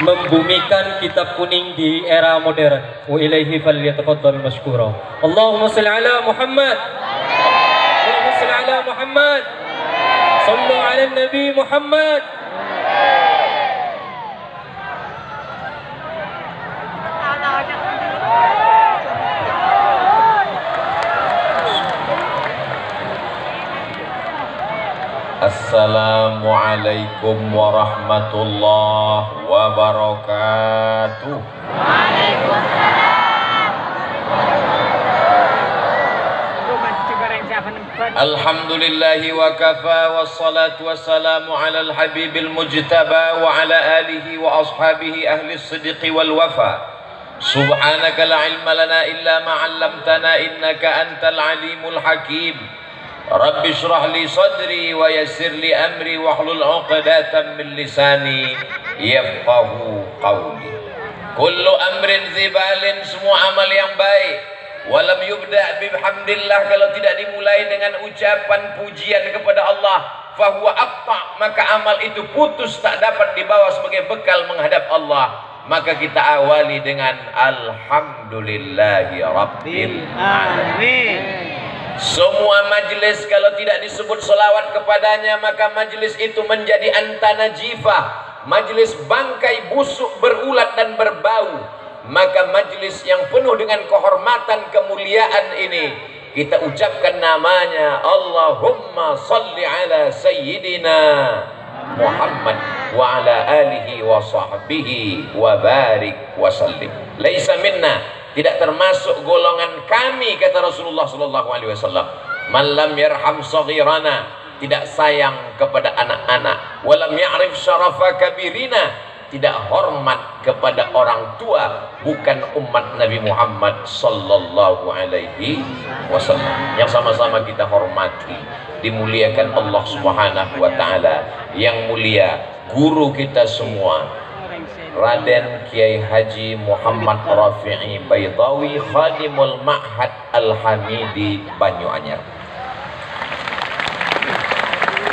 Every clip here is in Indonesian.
membumikan kitab kuning di era modern. Wa ilaihi falyatafaddal mashkura. Allahumma shalli ala Muhammad. Allahumma shalli ala Muhammad. Sallu ala Nabi Muhammad. Assalamualaikum warahmatullahi wabarakatuh. Alhamdulillahi wa kafa wassalatu wassalamu ala al-habibil mujtaba wa ala alihi wa ashabihi ahli as-sidqi wal wafa. Subhanaka la ilma lana illa ma 'allamtana innaka antal alimul hakim. Rabbi shrah li sadri wa yassir li amri wahlul 'uqdatam min lisani yafqahu qawli. Kullu amrin zibalin, semua amal yang baik, walam yubda' bihamdillah, kalau tidak dimulai dengan ucapan pujian kepada Allah, fahuwa aqta', maka amal itu putus, tak dapat dibawa sebagai bekal menghadap Allah. Maka kita awali dengan alhamdulillahi rabbil alamin. Semua majlis kalau tidak disebut selawat kepadanya, maka majlis itu menjadi antana jifah, majlis bangkai busuk berulat dan berbau. Maka majlis yang penuh dengan kehormatan kemuliaan ini kita ucapkan namanya Allahumma salli ala sayyidina Muhammad wa ala alihi wa sahbihi wa barik wa sallim. Laisa minna, tidak termasuk golongan kami, kata Rasulullah sallallahu alaihi wasallam, man lam yarham saghirana, tidak sayang kepada anak-anak, walam ya'rif syarafa kabirina, tidak hormat kepada orang tua, bukan umat Nabi Muhammad sallallahu alaihi wasallam. Yang sama-sama kita hormati, dimuliakan Allah Subhanahu wa taala. Yang mulia guru kita semua, Raden Kiai Haji Muhammad Rafi'i Baydawi, Khadimul Ma'had Al-Hamidi Banyuanyar.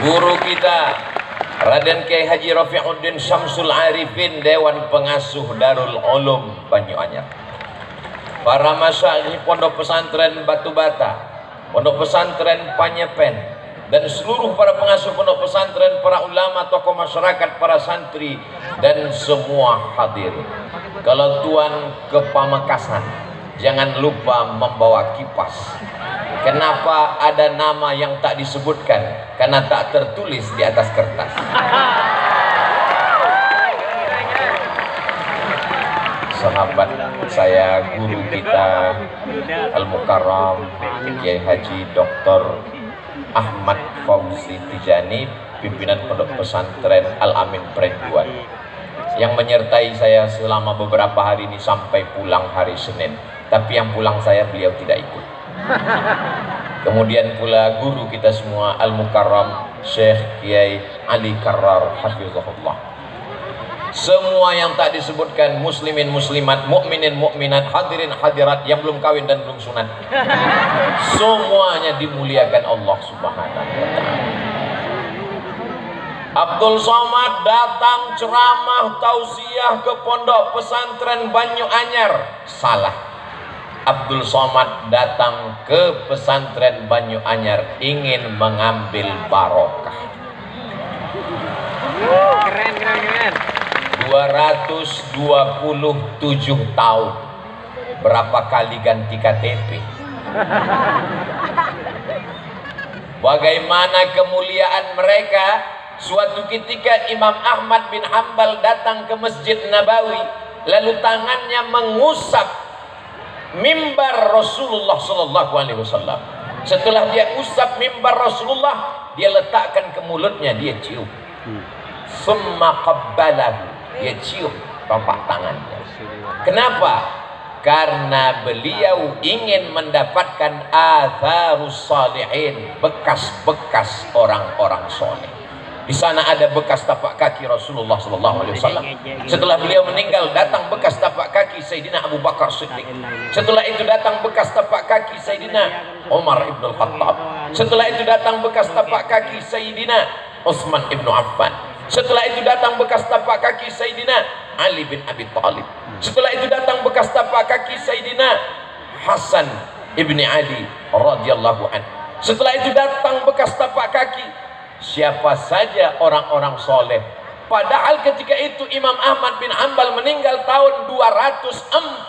Guru kita Raden Kiai Haji Rafi'uddin Syamsul Arifin, Dewan Pengasuh Darul Ulum Banyuanyar. Para masyayikh Pondok Pesantren Batu Bata, Pondok Pesantren Panyepen, dan seluruh para pengasuh pondok pesantren, para ulama, tokoh masyarakat, para santri, dan semua hadirin. Kalau tuan ke Pamekasan, jangan lupa membawa kipas. Kenapa ada nama yang tak disebutkan? Karena tak tertulis di atas kertas. Sahabat saya, guru kita Al-Mukarram Kiai Haji Dr. Ahmad Fauzi Tijani, pimpinan Pondok Pesantren Al-Amin Prenduan, yang menyertai saya selama beberapa hari ini sampai pulang hari Senin. Tapi yang pulang saya, beliau tidak ikut. Kemudian pula guru kita semua Al-Mukarram Syekh Kiai Ali Karrar hafizahullah. Semua yang tak disebutkan, muslimin muslimat, mukminin mukminat, hadirin hadirat yang belum kawin dan belum sunat, semuanya dimuliakan Allah Subhanahu wa taala. Abdul Somad datang ceramah tausiah ke Pondok Pesantren Banyuanyar. Salah. Abdul Somad datang ke Pesantren Banyuanyar ingin mengambil barokah. Keren keren keren. 227 tahun. Berapa kali ganti KTP? Bagaimana kemuliaan mereka? Suatu ketika Imam Ahmad bin Hanbal datang ke Masjid Nabawi, lalu tangannya mengusap mimbar Rasulullah sallallahu alaihi wasallam. Setelah dia usap mimbar Rasulullah, dia letakkan ke mulutnya, dia cium. Summa qabbalahu, dia cium telapak tangannya. Kenapa? Karena beliau ingin mendapatkan atharus salihin, bekas-bekas orang-orang soleh. Di sana ada bekas tapak kaki Rasulullah SAW. Setelah beliau meninggal, datang bekas tapak kaki Sayyidina Abu Bakar Siddiq. Setelah itu datang bekas tapak kaki Sayyidina Umar ibn al-Khattab. Setelah itu datang bekas tapak kaki Sayyidina Utsman ibn Affan. Setelah itu datang bekas tapak kaki Sayyidina Ali bin Abi Thalib. Setelah itu datang bekas tapak kaki Sayyidina Hasan ibni Ali radhiyallahu anhu. Setelah itu datang bekas tapak kaki siapa saja orang-orang soleh. Padahal ketika itu Imam Ahmad bin Hanbal meninggal tahun 241.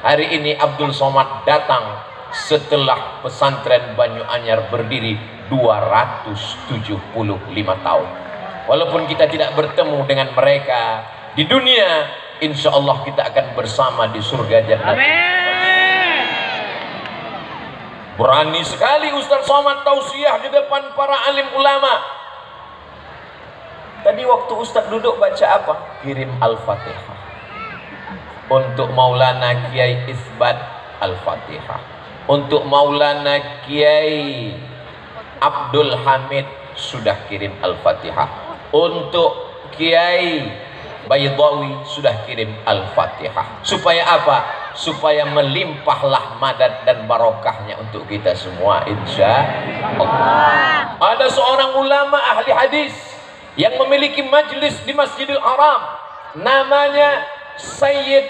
Hari ini Abdul Somad datang setelah pesantren Banyu Anyar berdiri 275 tahun. Walaupun kita tidak bertemu dengan mereka di dunia, insya Allah kita akan bersama di surga jannah. Amin. Berani sekali Ustaz Somad tausiah di depan para alim ulama. Tadi waktu Ustaz duduk baca apa? Kirim Al-Fatihah. Untuk Maulana Kiai Isbat Al-Fatihah. Untuk Maulana Kiai Abdul Hamid sudah kirim Al-Fatihah. Untuk Kiai Baydawi sudah kirim Al-Fatihah. Supaya apa? Supaya melimpahlah madad dan barokahnya untuk kita semua, insya Allah. Ada seorang ulama ahli hadis yang memiliki majlis di Masjidil Haram, namanya Sayyid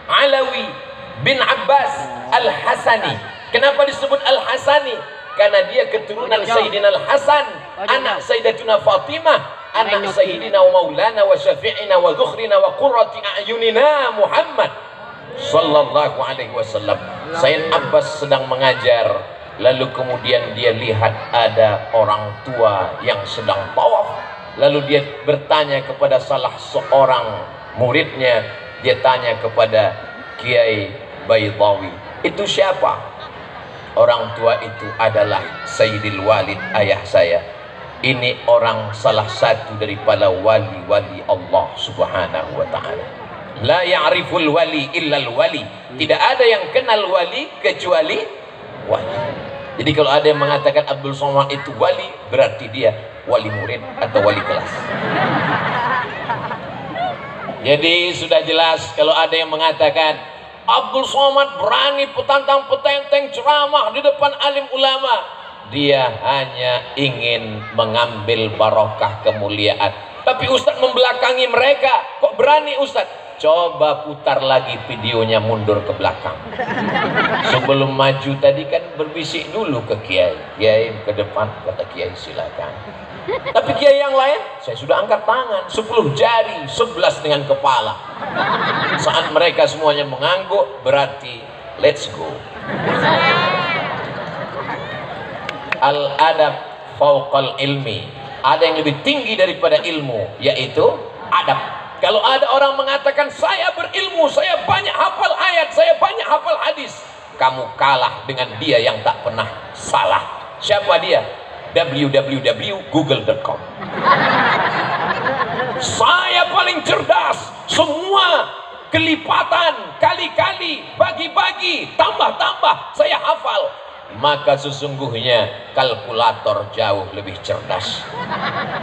Alawi bin Abbas Al-Hasani. Kenapa disebut Al-Hasani? Karena dia keturunan Sayyidina Al-Hasan, anak Sayyidatuna Fatimah, anak Sayyidina wa Maulana wa Syafi'ina wa Dhukhrina wa Qurrati A'yunina Muhammad sallallahu alaihi wasallam. Sayyid Abbas sedang mengajar, lalu kemudian dia lihat ada orang tua yang sedang tawaf. Lalu dia bertanya kepada salah seorang muridnya, dia tanya kepada Kiai Baydawi, itu siapa? Orang tua itu adalah Sayyidil Walid, ayah saya. Ini orang salah satu daripada wali-wali Allah subhanahu wa ta'ala. La ya'riful wali illal wali. Tidak ada yang kenal wali kecuali wali. Jadi kalau ada yang mengatakan Abdul Somad itu wali, berarti dia wali murid atau wali kelas. Jadi sudah jelas kalau ada yang mengatakan Abdul Somad berani petantang-petenteng ceramah di depan alim ulama, dia hanya ingin mengambil barokah kemuliaan. Tapi Ustadz membelakangi mereka. Kok berani Ustadz? Coba putar lagi videonya mundur ke belakang. Sebelum maju tadi kan berbisik dulu ke Kiai. Kiai ke depan, kata Kiai silakan. Tapi Kiai yang lain, saya sudah angkat tangan 10 jari, 11 dengan kepala. Saat mereka semuanya mengangguk, berarti let's go. Al-adab fauqal ilmi. Ada yang lebih tinggi daripada ilmu, yaitu adab. Kalau ada orang mengatakan saya berilmu, saya banyak hafal ayat, saya banyak hafal hadis, kamu kalah dengan dia yang tak pernah salah. Siapa dia? www.google.com. Saya paling cerdas, semua kelipatan, kali-kali, bagi-bagi, tambah-tambah, saya hafal. Maka sesungguhnya kalkulator jauh lebih cerdas.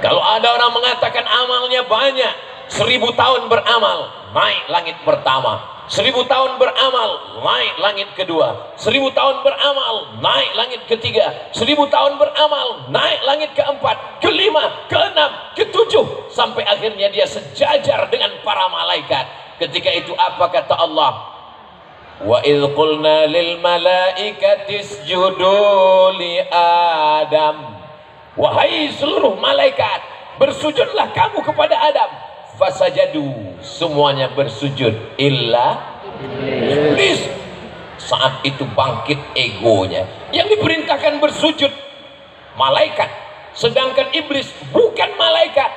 Kalau ada orang mengatakan amalnya banyak, 1000 tahun beramal, naik langit pertama. 1000 tahun beramal, naik langit kedua. 1000 tahun beramal, naik langit ketiga. 1000 tahun beramal, naik langit keempat, kelima, keenam, ketujuh, sampai akhirnya dia sejajar dengan para malaikat. Ketika itu apa kata Allah? Wa idh qulna lil malaikati isjudu li Adam. Wahai seluruh malaikat, bersujudlah kamu kepada Adam. Fasajadu, semuanya bersujud illa iblis. Saat itu bangkit egonya. Yang diperintahkan bersujud malaikat, sedangkan iblis bukan malaikat.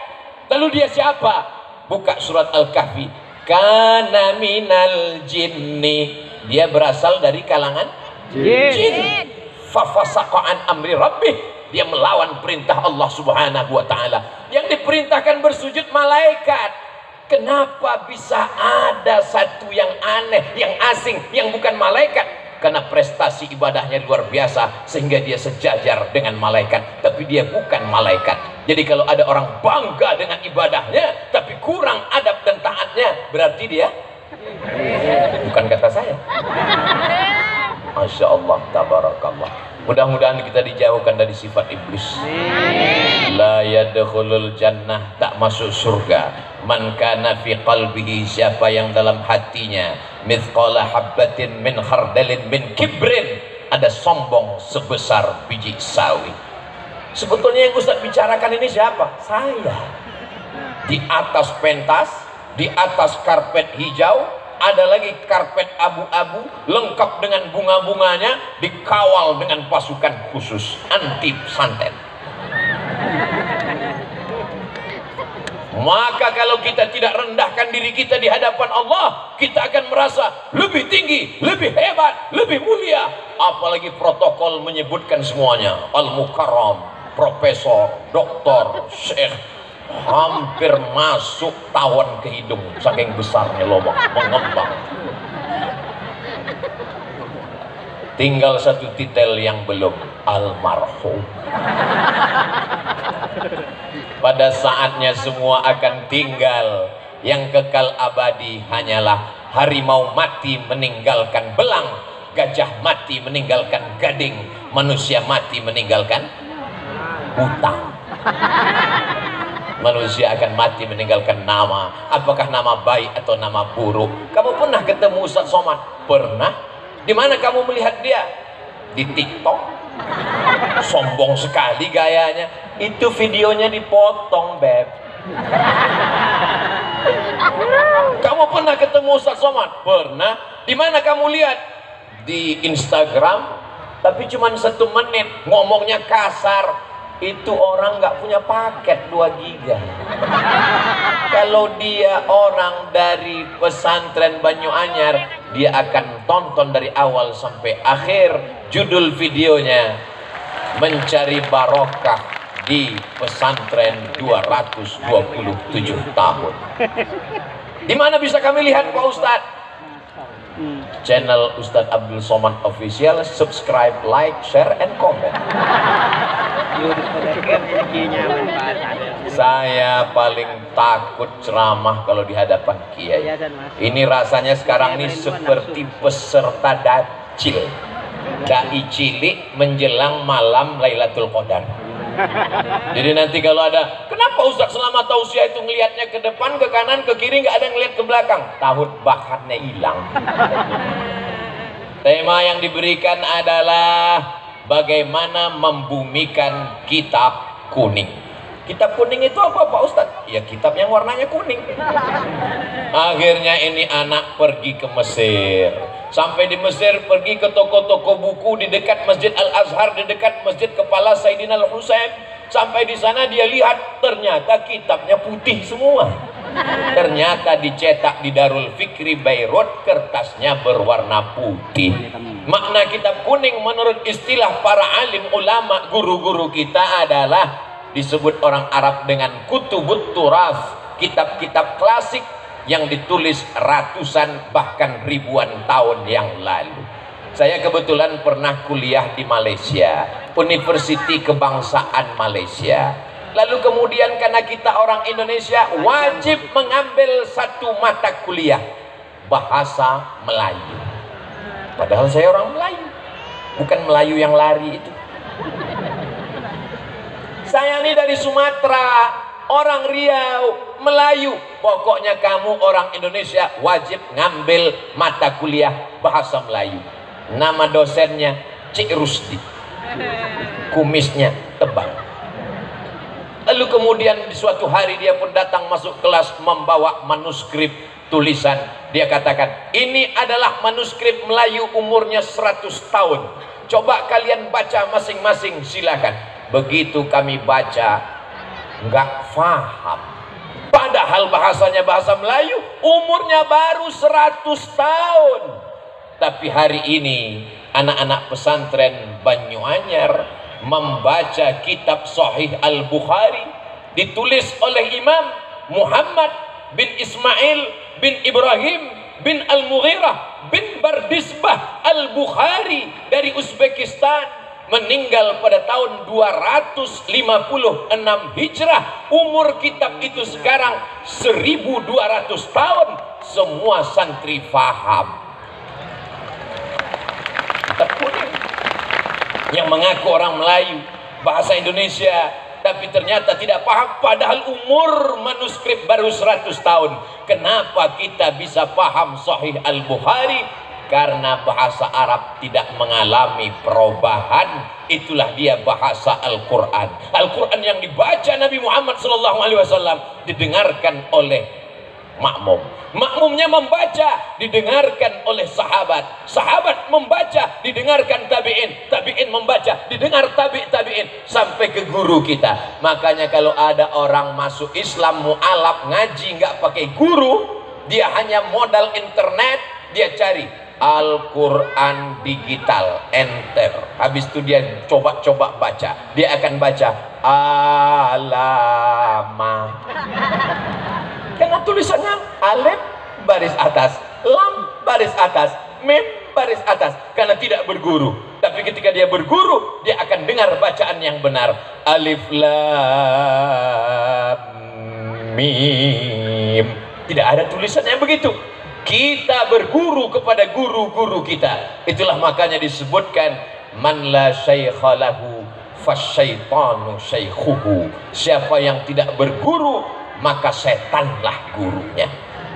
Lalu dia siapa? Buka surat Al-Kahfi. Kana minal jinni. Dia berasal dari kalangan jin. Fafasaqa an amri rabbih. Dia melawan perintah Allah subhanahu wa ta'ala. Yang diperintahkan bersujud malaikat. Kenapa bisa ada satu yang aneh, yang asing, yang bukan malaikat? Karena prestasi ibadahnya luar biasa, sehingga dia sejajar dengan malaikat. Tapi dia bukan malaikat. Jadi kalau ada orang bangga dengan ibadahnya, tapi kurang adab dan taatnya, berarti dia bukan kata saya. Masya Allah, tabarakallah. Mudah-mudahan kita dijauhkan dari sifat iblis. La yadkhulul jannah, tak masuk surga. Man kana fi qalbihi, siapa yang dalam hatinya mithqala habbatin min khardalin min kibrin, ada sombong sebesar biji sawi. Sebetulnya yang Ustaz bicarakan ini siapa? Saya. Di atas pentas, di atas karpet hijau, ada lagi karpet abu-abu lengkap dengan bunga-bunganya, dikawal dengan pasukan khusus anti santet. Maka kalau kita tidak rendahkan diri kita di hadapan Allah, kita akan merasa lebih tinggi, lebih hebat, lebih mulia. Apalagi protokol menyebutkan semuanya, Al-Mukarram, Profesor, Doktor, Syekh, hampir masuk tawon ke hidung saking besarnya lubang mengembang. Tinggal satu titel yang belum, almarhum. Pada saatnya semua akan tinggal. Yang kekal abadi hanyalah harimau mati meninggalkan belang, gajah mati meninggalkan gading, manusia mati meninggalkan hutang. Manusia akan mati meninggalkan nama, apakah nama baik atau nama buruk. Kamu pernah ketemu Ustaz Somad? Pernah. Di mana kamu melihat dia? Di TikTok. Sombong sekali gayanya. Itu videonya dipotong, Beb. Kamu pernah ketemu Ustaz Somad? Pernah. Di mana kamu lihat? Di Instagram. Tapi cuma 1 menit, ngomongnya kasar. Itu orang nggak punya paket 2 giga. Kalau dia orang dari pesantren Banyuanyar, dia akan tonton dari awal sampai akhir. Judul videonya, mencari barokah di pesantren 227 tahun. Di mana bisa kami lihat Pak Ustadz? Channel Ustadz Abdul Somad Official. Subscribe, like, share, and comment. Saya paling takut ceramah kalau di hadapan kiai. Ini rasanya sekarang ini seperti peserta dacil, dai cilik menjelang malam Lailatul Qadar. Jadi nanti kalau ada, kenapa Ustaz selama tausiah itu ngelihatnya ke depan, ke kanan, ke kiri, nggak ada ngelihat ke belakang? Tahun bakatnya hilang. Tema yang diberikan adalah bagaimana membumikan kitab kuning. Kitab kuning itu apa Pak Ustadz? Ya kitab yang warnanya kuning. Akhirnya ini anak pergi ke Mesir. Sampai di Mesir pergi ke toko-toko buku di dekat Masjid Al-Azhar, di dekat Masjid Kepala Sayyidina Al-Husain. Sampai di sana dia lihat ternyata kitabnya putih semua. Ternyata dicetak di Darul Fikri Beirut, kertasnya berwarna putih. Makna kitab kuning menurut istilah para alim ulama, guru-guru kita adalah disebut orang Arab dengan kutubut turas, kitab-kitab klasik yang ditulis ratusan bahkan ribuan tahun yang lalu. Saya kebetulan pernah kuliah di Malaysia, Universiti Kebangsaan Malaysia. Lalu kemudian karena kita orang Indonesia wajib mengambil satu mata kuliah bahasa Melayu. Padahal saya orang Melayu, bukan Melayu yang lari itu. Saya ini dari Sumatera, orang Riau, Melayu. Pokoknya kamu orang Indonesia wajib ngambil mata kuliah bahasa Melayu. Nama dosennya Cik Rusdi. Kumisnya tebal. Lalu kemudian di suatu hari dia pun datang masuk kelas membawa manuskrip tulisan. Dia katakan, ini adalah manuskrip Melayu umurnya 100 tahun. Coba kalian baca masing-masing, silakan. Begitu kami baca, nggak paham. Padahal bahasanya bahasa Melayu, umurnya baru 100 tahun. Tapi hari ini anak-anak pesantren Banyuanyar membaca kitab Sahih Al-Bukhari, ditulis oleh Imam Muhammad bin Ismail bin Ibrahim bin Al-Mughirah bin Bardisbah Al-Bukhari dari Uzbekistan, meninggal pada tahun 256 Hijrah. Umur kitab itu sekarang 1200 tahun. Semua santri faham. Kitab kuning yang mengaku orang Melayu, bahasa Indonesia, tapi ternyata tidak paham, padahal umur manuskrip baru 100 tahun. Kenapa kita bisa paham Sahih Al-Bukhari? Karena bahasa Arab tidak mengalami perubahan. Itulah dia bahasa Al-Quran. Al-Quran yang dibaca Nabi Muhammad SAW didengarkan oleh makmum, makmumnya membaca didengarkan oleh sahabat, sahabat membaca didengarkan tabi'in, tabi'in membaca didengar tabi'in sampai ke guru kita. Makanya kalau ada orang masuk Islam mu'alaf ngaji nggak pakai guru, dia hanya modal internet, dia cari Al-Quran digital, enter, habis itu dia coba-coba baca, dia akan baca alama, karena tulisannya alif baris atas, lam baris atas, mim baris atas, karena tidak berguru. Tapi ketika dia berguru, dia akan dengar bacaan yang benar, alif lam mim, tidak ada tulisannya begitu. Kita berguru kepada guru-guru kita. Itulah makanya disebutkan man la syaikha lahu fasyaitanu syaikhuhu. Siapa yang tidak berguru, maka setanlah gurunya.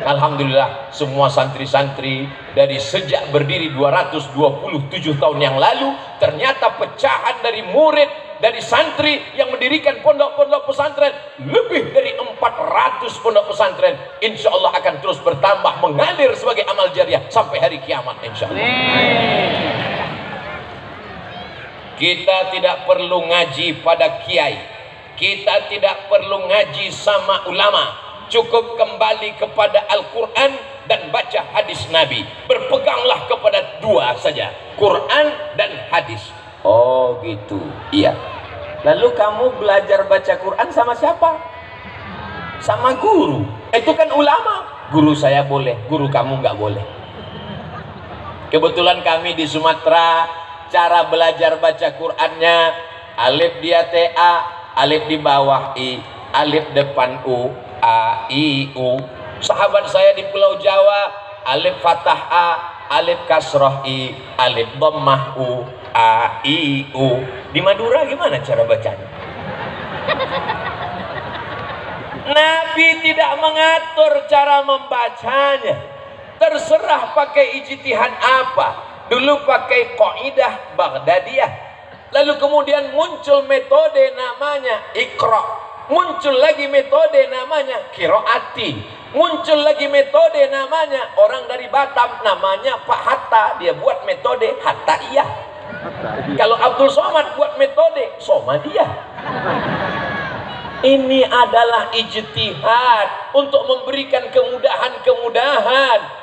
Alhamdulillah semua santri-santri dari sejak berdiri 227 tahun yang lalu, ternyata pecahan dari murid, dari santri yang mendirikan pondok-pondok pesantren, lebih dari 400 pondok pesantren, insya Allah akan terus bertambah, mengalir sebagai amal jariah sampai hari kiamat insya Allah. Kita tidak perlu ngaji pada kiai, kita tidak perlu ngaji sama ulama, cukup kembali kepada Al-Quran dan baca hadis Nabi. Berpeganglah kepada dua saja, Quran dan hadis. Oh gitu, iya. Lalu kamu belajar baca Quran sama siapa? Sama guru. Itu kan ulama. Guru saya boleh, guru kamu nggak boleh. Kebetulan kami di Sumatera, cara belajar baca Qurannya, alif di atas A, alif di bawah I, alif depan U, A, I, U. Sahabat saya di Pulau Jawa, alif fathah A, alif kasroh I, alif dhammah U, A, I, U. Di Madura gimana cara bacanya? Nabi tidak mengatur cara membacanya. Terserah pakai ijtihad apa. Dulu pakai qaidah Baghdadiyah. Lalu kemudian muncul metode namanya Iqra. Muncul lagi metode namanya Qiraati. Muncul lagi metode namanya, orang dari Batam namanya Pak Hatta, dia buat metode Hattaiyah. Kalau Abdul Somad buat metode Somadiyah. Ini adalah ijtihad untuk memberikan kemudahan-kemudahan.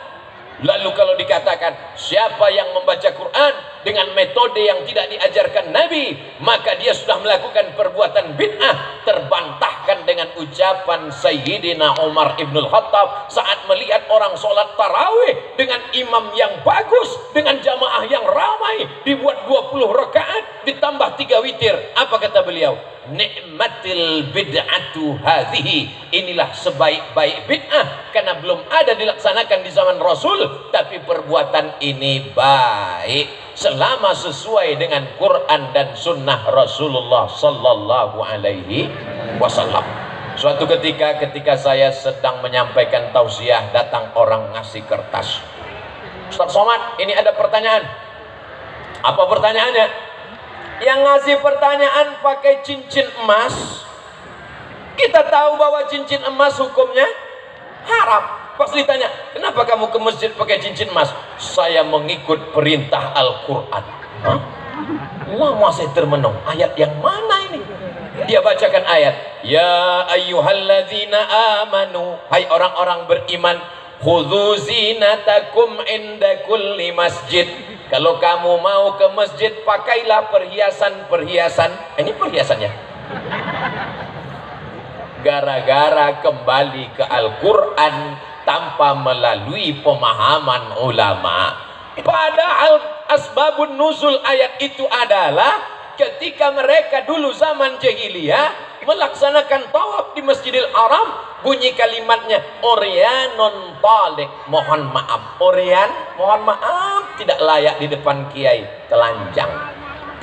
Lalu kalau dikatakan siapa yang membaca Quran dengan metode yang tidak diajarkan Nabi, maka dia sudah melakukan perbuatan bid'ah. Terbantahkan dengan ucapan Sayyidina Umar ibn Khattab saat melihat orang sholat tarawih dengan imam yang bagus, dengan jamaah yang ramai, dibuat 20 rakaat ditambah 3 witir. Apa kata beliau? Nikmatil bid'atu hadhihi. Inilah sebaik-baik bid'ah, karena belum ada dilaksanakan di zaman Rasul, tapi perbuatan ini baik selama sesuai dengan Quran dan sunnah Rasulullah sallallahu alaihi wasallam. Suatu ketika saya sedang menyampaikan tausiah, datang orang ngasih kertas. Ustaz Somad, ini ada pertanyaan. Apa pertanyaannya? Yang ngasih pertanyaan pakai cincin emas. Kita tahu bahwa cincin emas hukumnya haram. Pas ditanya, kenapa kamu ke masjid pakai cincin emas? Saya mengikut perintah Al-Quran. Lama saya termenung, ayat yang mana ini? Dia bacakan ayat, ya ayyuhalladzina amanu, hai orang-orang beriman, khudzu zinatakum inda kulli masjid. Kalau kamu mau ke masjid, pakailah perhiasan-perhiasan. Ini perhiasannya. Gara-gara kembali ke Al-Quran tanpa melalui pemahaman ulama. Padahal asbabun nuzul ayat itu adalah ketika mereka dulu zaman jahiliyah melaksanakan tawaf di Masjidil Haram, bunyi kalimatnya Oryanon talik, mohon maaf. Oryan, mohon maaf, tidak layak di depan kiai, telanjang,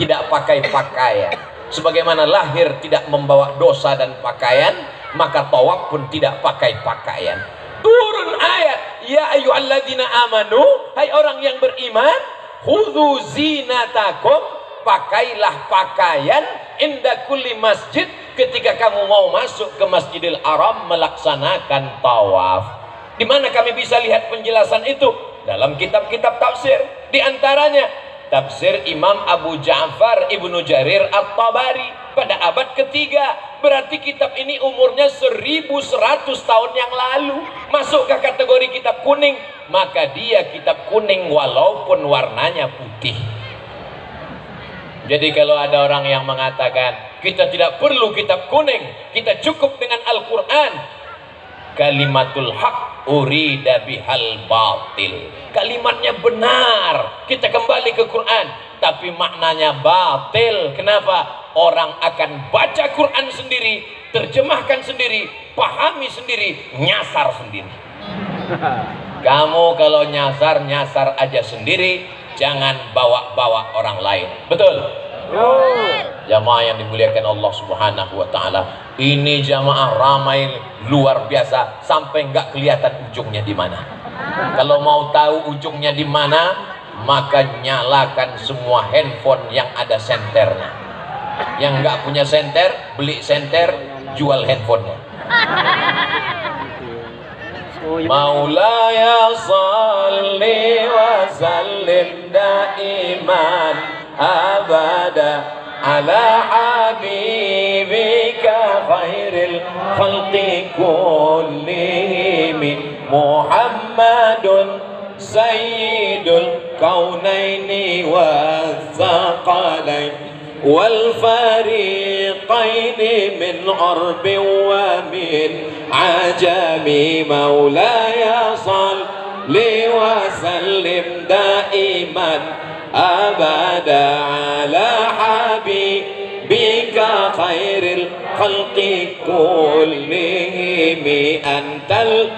tidak pakai pakaian. Sebagaimana lahir tidak membawa dosa dan pakaian, maka tawaf pun tidak pakai pakaian. Turun ayat, ya ayyuhalladzina amanu, hai orang yang beriman, khudzu zinatakum, pakailah pakaian inda kulli masjid, ketika kamu mau masuk ke Masjidil Haram melaksanakan tawaf. Di mana kami bisa lihat penjelasan itu? Dalam kitab-kitab tafsir. Di antaranya tafsir Imam Abu Ja'far Ibnu Jarir At-Tabari pada abad ketiga. Berarti kitab ini umurnya 1100 tahun yang lalu. Masuk ke kategori kitab kuning, maka dia kitab kuning walaupun warnanya putih. Jadi kalau ada orang yang mengatakan kita tidak perlu kitab kuning, kita cukup dengan Al-Quran, kalimatul haq urida bihal batil, kalimatnya benar, kita kembali ke Quran, tapi maknanya batil. Kenapa? Orang akan baca Quran sendiri, terjemahkan sendiri, pahami sendiri, nyasar sendiri. Kamu kalau nyasar, nyasar aja sendiri, jangan bawa-bawa orang lain. Betul? Jamaah yang dimuliakan Allah Subhanahu wa ta'ala, ini jamaah ramai luar biasa sampai nggak kelihatan ujungnya di mana. Kalau mau tahu ujungnya di mana, maka nyalakan semua handphone yang ada senternya. Yang nggak punya senter, beli senter, jual handphonenya. Maulaya salli wa sallim daiman abada ala habibika khairil khalqi kullihim Muhammadun sayyidul kaunaini wa thaqalain wal fariqaini min arbin wa min ajami maulaya salli wa sallim daiman abada ala habibika khairil khalqi kullihim antal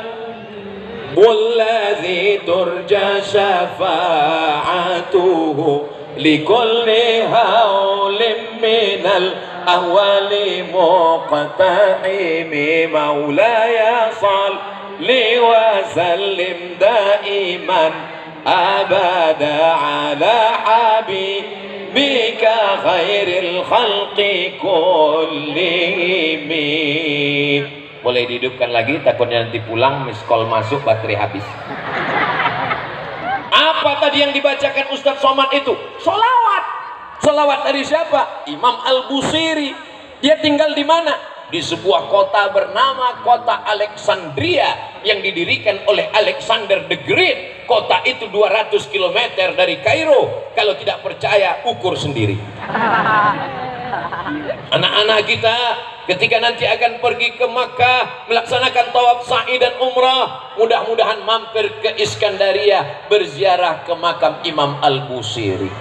walladhi turja syafa'atuhu likulli hawlim minal ahwali muqtahimi maulaya salli wa sallim daiman abada ala habibika khairil khalqi kullihim. Boleh dihidupkan lagi, takutnya nanti pulang miss call masuk baterai habis. Apa tadi yang dibacakan Ustadz Somad itu? Solawat. Solawat dari siapa? Imam Al-Busiri. Dia tinggal di mana? Di sebuah kota bernama kota Alexandria yang didirikan oleh Alexander the Great. Kota itu 200 km dari Kairo. Kalau tidak percaya, ukur sendiri. Anak-anak kita ketika nanti akan pergi ke Makkah melaksanakan tawaf sa'i dan umrah, mudah-mudahan mampir ke Iskandaria berziarah ke makam Imam Al-Busiri.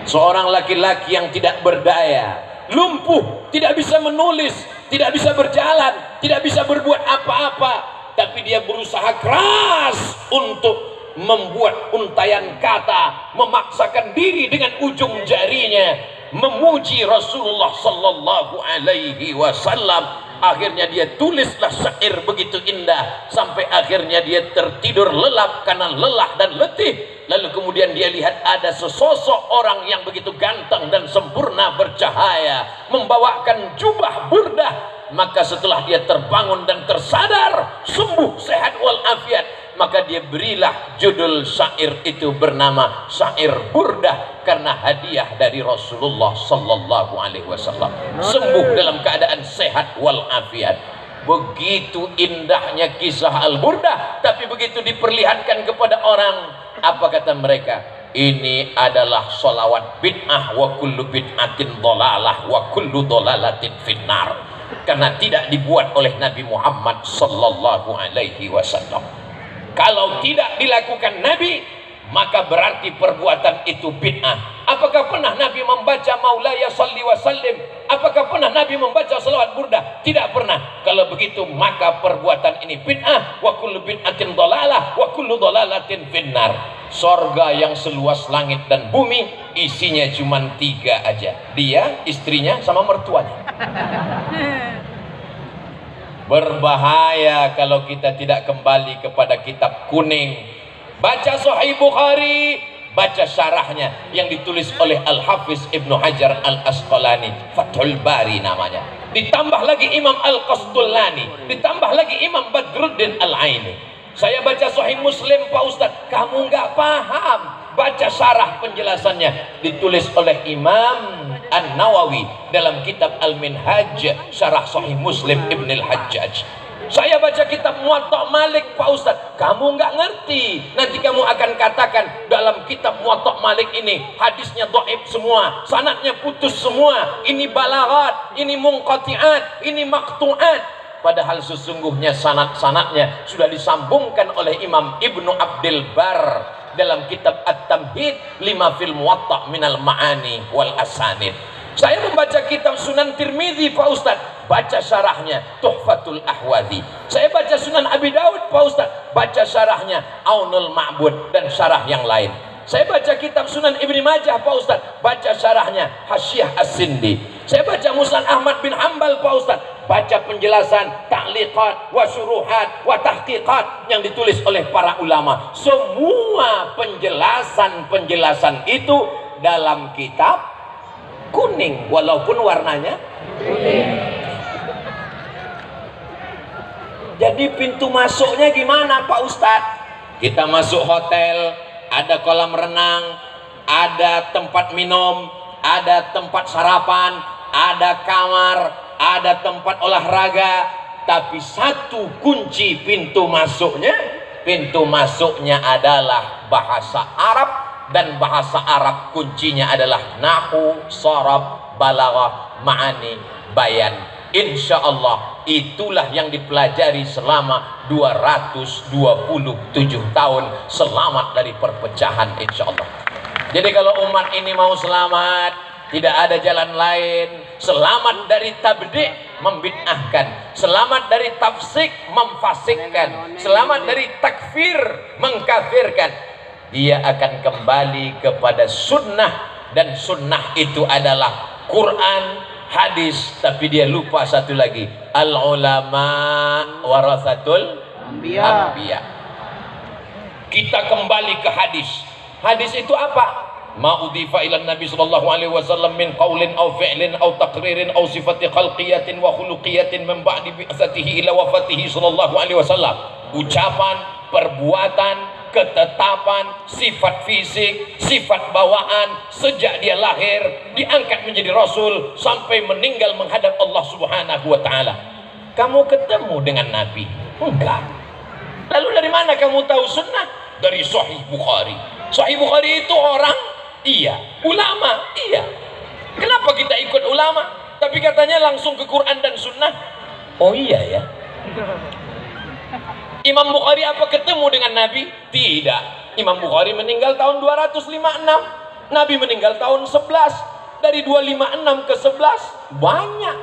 Seorang laki-laki yang tidak berdaya, lumpuh, tidak bisa menulis, tidak bisa berjalan, tidak bisa berbuat apa-apa, tapi dia berusaha keras untuk membuat untayan kata, memaksakan diri dengan ujung jarinya memuji Rasulullah sallallahu alaihi wasallam. Akhirnya dia tulislah syair begitu indah sampai akhirnya dia tertidur lelap karena lelah dan letih. Lalu kemudian dia lihat ada sesosok orang yang begitu ganteng dan sempurna bercahaya membawakan jubah burdah. Maka setelah dia terbangun dan tersadar, sembuh sehat walafiat, maka dia berilah judul syair itu bernama syair burdah karena hadiah dari Rasulullah sallallahu alaihi wasallam. Sembuh dalam keadaan sehat walafiat. Begitu indahnya kisah Al-Burdah, tapi begitu diperlihatkan kepada orang, apa kata mereka? Ini adalah sholawat bid'ah, wa kullu bid'atin dhalalah wa kullu dhalalatin finnar. Karena tidak dibuat oleh Nabi Muhammad sallallahu alaihi wasallam. Kalau tidak dilakukan Nabi, maka berarti perbuatan itu bid'ah. Apakah pernah Nabi membaca Maulaya salli wa sallim? Apakah pernah Nabi membaca salawat burdah? Tidak pernah. Kalau begitu maka perbuatan ini bid'ah, wa kullu bid'atin dhalalah wa kullu dhalalatin finnar. sorga yang seluas langit dan bumi isinya cuma 3 aja, dia, istrinya, sama mertuanya. Berbahaya kalau kita tidak kembali kepada kitab kuning. Baca Sahih Bukhari, baca syarahnya yang ditulis oleh Al-Hafiz Ibnu Hajar Al-Asqalani, Fathul Bari namanya. Ditambah lagi Imam Al-Qastullani, ditambah lagi Imam Badruddin Al-Aini. Saya baca Sahih Muslim, Pak Ustadz, kamu nggak paham. Baca syarah penjelasannya, ditulis oleh Imam An-Nawawi dalam kitab Al-Minhaj, syarah Sahih Muslim Ibn Al-Hajjaj. Saya baca kitab Muwatta Malik, Pak Ustadz, kamu nggak ngerti. Nanti kamu akan katakan dalam kitab Muwatta Malik ini hadisnya dhaif semua, sanadnya putus semua, ini balaghat, ini munqati'at, ini maqtu'at. Padahal sesungguhnya sanad-sanadnya sudah disambungkan oleh Imam Ibnu Abdul Bar dalam kitab At-Tamhid lima fil Muwatta minal ma'ani wal asanid. Saya membaca kitab Sunan Tirmidzi, Pak Ustadz, baca syarahnya Tuhfatul Ahwadhi. Saya baca Sunan Abi Daud, Pak Ustadz, baca syarahnya Aunul Ma'bud dan syarah yang lain. Saya baca kitab Sunan Ibni Majah, Pak Ustadz, baca syarahnya Hasyiah As-Sindi. Saya baca Musnad Ahmad bin Hanbal, Pak Ustadz, baca penjelasan ta'liqat wa syuruhat wa tahqiqat yang ditulis oleh para ulama. Semua penjelasan-penjelasan itu dalam kitab kuning, walaupun warnanya kuning. Jadi pintu masuknya gimana, Pak Ustadz? Kita masuk hotel, ada kolam renang, ada tempat minum, ada tempat sarapan, ada kamar, ada tempat olahraga, tapi satu kunci pintu masuknya adalah bahasa Arab, dan bahasa Arab kuncinya adalah nahwu, sharaf, balaghah, ma'ani, bayan. Insya Allah itulah yang dipelajari selama 227 tahun, selamat dari perpecahan, insya Allah. Jadi kalau umat ini mau selamat, tidak ada jalan lain. Selamat dari tabdi', membid'ahkan. Selamat dari tafsik, memfasikkan. Selamat dari takfir, mengkafirkan. Dia akan kembali kepada sunnah, dan sunnah itu adalah Quran, hadis. Tapi dia lupa satu lagi, al ulama warasatul anbiya. Kita kembali ke hadis. Hadis itu apa? Ma udhifa ila Nabi sallallahu alaihi wasallam min qaulin aw fi'lin aw taqririn aw sifati khalqiyatin wa khuluqiyatin min ba'di bi'atsatihi ila wafatihi sallallahu alaihi wasallam. Ucapan, perbuatan, ketetapan, sifat fisik, sifat bawaan sejak dia lahir, diangkat menjadi rasul sampai meninggal menghadap Allah Subhanahu wa taala. Kamu ketemu dengan Nabi? Enggak. Lalu dari mana kamu tahu sunnah? Dari Sahih Bukhari. Sahih Bukhari itu orang? Iya. Ulama? Iya. Kenapa kita ikut ulama? Tapi katanya langsung ke Quran dan sunnah? Oh iya ya. Imam Bukhari apa ketemu dengan Nabi? Tidak. Imam Bukhari meninggal tahun 256. Nabi meninggal tahun 11. Dari 256 ke 11 banyak.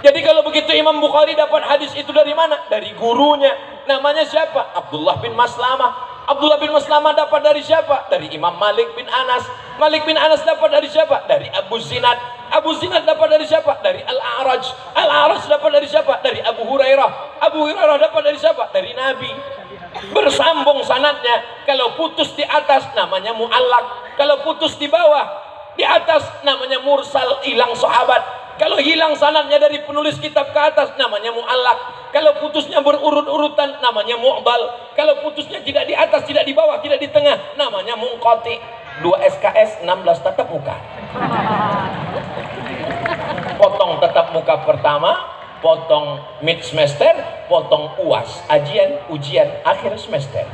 Jadi kalau begitu Imam Bukhari dapat hadis itu dari mana? Dari gurunya. Namanya siapa? Abdullah bin Maslamah. Abdullah bin Maslamah dapat dari siapa? Dari Imam Malik bin Anas. Malik bin Anas dapat dari siapa? Dari Abu Zinad. Abu Zinad dapat dari siapa? Dari Al-A'raj. Al-A'raj dapat dari siapa? Dari Abu Hurairah. Abu Hurairah dapat dari siapa? Dari Nabi. Bersambung sanadnya. Kalau putus di atas namanya mu'allaq. Kalau putus di bawah, di atas namanya mursal, hilang sahabat. Kalau hilang sanadnya dari penulis kitab ke atas namanya mu'allaq. Kalau putusnya berurut-urutan namanya mu'dal. Kalau putusnya tidak di atas, tidak di bawah, tidak di tengah namanya munqati. 2 SKS 16 tatap muka. Potong tatap muka pertama, potong mid semester, potong UAS, ujian akhir semester.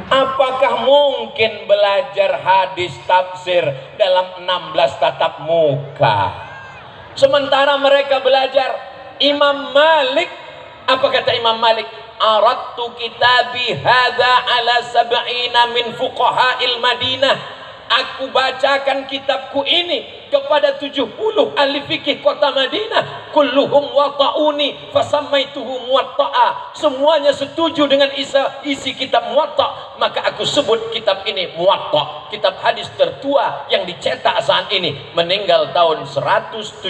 Apakah mungkin belajar hadis tafsir dalam 16 tatap muka? Sementara mereka belajar Imam Malik, apa kata Imam Malik? Aradtu kitabi hadza ala sab'ina min fuqaha'il Madinah. aku bacakan kitabku ini kepada 70 ahli fikih kota Madinah, kulluhum wata'uni fasammaituhu muwatta'a, semuanya setuju dengan isi kitab Muwatta, maka aku sebut kitab ini Muwatta, kitab hadis tertua yang dicetak saat ini, meninggal tahun 179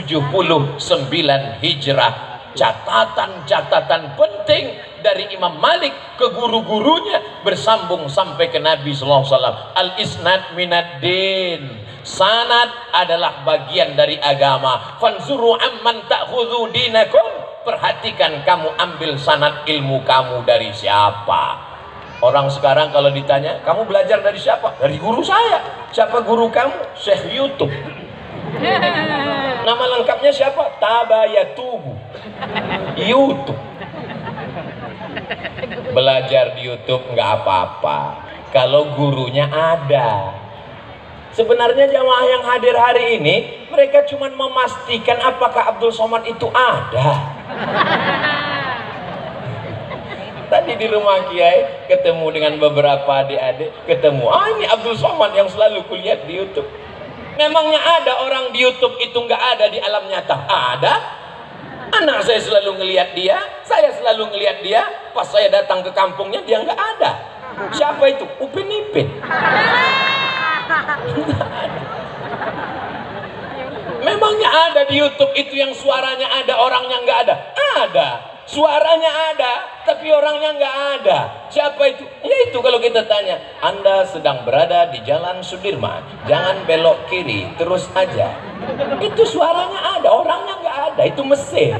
Hijrah. Catatan-catatan penting dari Imam Malik ke guru-gurunya bersambung sampai ke Nabi sallallahu alaihi wasallam. Al-isnad minad din, sanad adalah bagian dari agama. Fanzuru amman ta'khudhu dinakum, perhatikan kamu ambil sanad ilmu kamu dari siapa. Orang sekarang kalau ditanya, kamu belajar dari siapa? Dari guru saya. Siapa guru kamu? Syekh YouTube. Nama lengkapnya siapa? Tabayatubu. YouTube. Belajar di YouTube nggak apa-apa kalau gurunya ada. Sebenarnya jamaah yang hadir hari ini, mereka cuma memastikan apakah Abdul Somad itu ada. Tadi di rumah Kiai ketemu dengan beberapa adik-adik, ketemu, ini Abdul Somad yang selalu kulihat di YouTube. Memangnya ada orang di YouTube itu nggak ada di alam nyata? Ada. Anak saya selalu ngelihat dia, saya selalu ngelihat dia. Pas saya datang ke kampungnya dia nggak ada. Siapa itu? Upin Ipin. Memangnya ada di YouTube itu yang suaranya ada, orangnya nggak ada? Ada. Suaranya ada, tapi orangnya nggak ada. Siapa itu? Ya itu kalau kita tanya, Anda sedang berada di Jalan Sudirman, jangan belok kiri, terus aja. Itu suaranya ada, orangnya nggak ada. Itu mesin.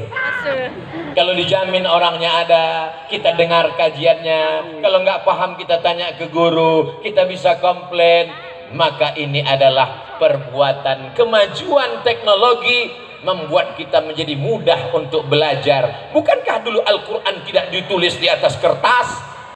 Kalau dijamin orangnya ada, kita dengar kajiannya. Kalau nggak paham kita tanya ke guru, kita bisa komplain. Maka ini adalah perbuatan kemajuan teknologi, membuat kita menjadi mudah untuk belajar. Bukankah dulu Al-Quran tidak ditulis di atas kertas?